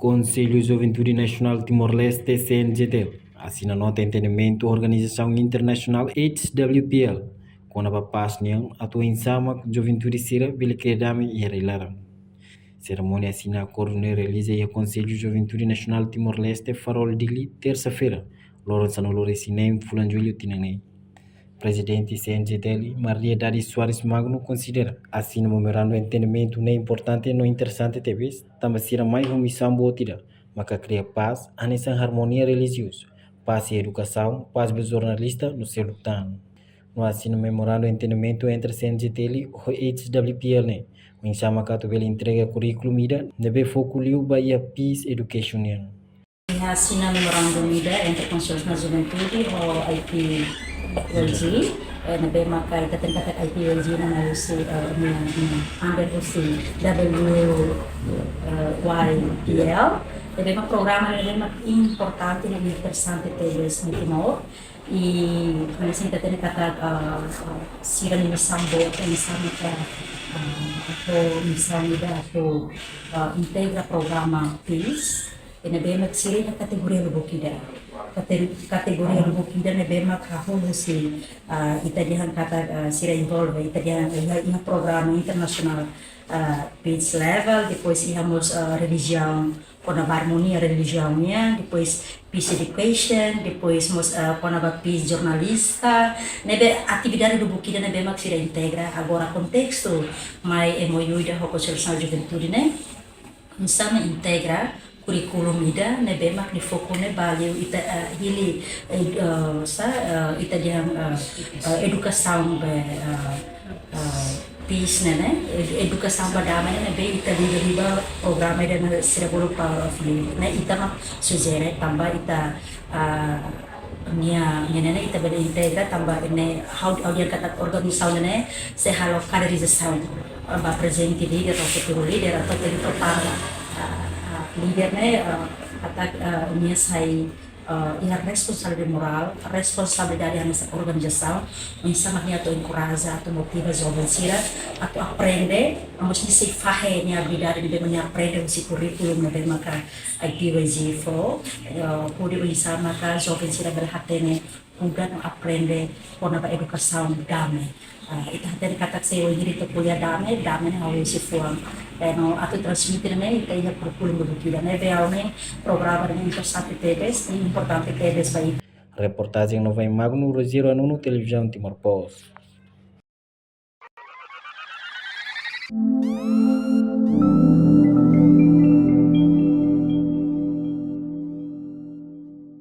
Conselho Juventude Nacional Timor-Leste CNJT assina nota entendimento Organização Internacional HWPL com a papasnia atua insama Juventude Sira Bilikredami e Rilara. Cerimônia assina acordo ne realiza e Conselho Juventude Nacional Timor-Leste Farol Dili terça-feira. Lourenço Loresinem Fulanjulho Tinanei. Presidente CNJT Maria Dari Soares Magno considera assim o memorando de entendimento não é importante não interessante talvez também será mais uma missão boa mas que cria paz a nessa harmonia religiosa paz e educação paz do jornalista no seu lutano no assim o memorando de entendimento entre CNJT e o HWPL né o insama que tu entrega currículo ida deve foco liu Bahia Peace Education. Assina memorandum ida entre Conselho na Juventude ou IPLG na bema kai kita tengah IPLG na malusi under usi WYPL na bema programa na bema importante na interessante teles no Timor e assim kita tengah kata sira ni sambo ni samika atau misalnya atau integra programa PEACE na bema sira kategori lubukida kategori lubukida na bema kahulu si itadihan kata sira involve itadihan ia programa internasional PEACE level depois íamos religião com a harmonia religiãonya depois peace education depois com a peace jornalista nebe atividade do bukida nebe mak sira integra agora contexto mai MOU da Conselho Juventude né sama integra kurikulum ida nebe mak ni foco ne valeu ita hili ita dia educação peace né educação badama nebe ita riba programa ida na sirabolo pa né ita mak sugere tambah ita nia nene ita beda integra tambah ne how dia kata organisasi ne se halo kaderisasi ba presente dia atau futuro líder atau terutama líder né kata minha sai a responsabilidade moral, a responsabilidade nessa organização, isso maknya to encoraja, to motiva jovens atau aprender, mesti se fahe ni habilidade de banyak aprender si curriculum na maka IPWG flow, pode bisa maka jovens berhati mudah aprender pona ba educação damai. Ita hatari katak sa diri to kuya damai na hawi si fuang. No ato transmitir ne ita ia curriculum do ne veao ne programa ne interessante TVs e importante TVs vai. Reportagem Nova em Magno, Rogério Anuno, Televisão Timor Post.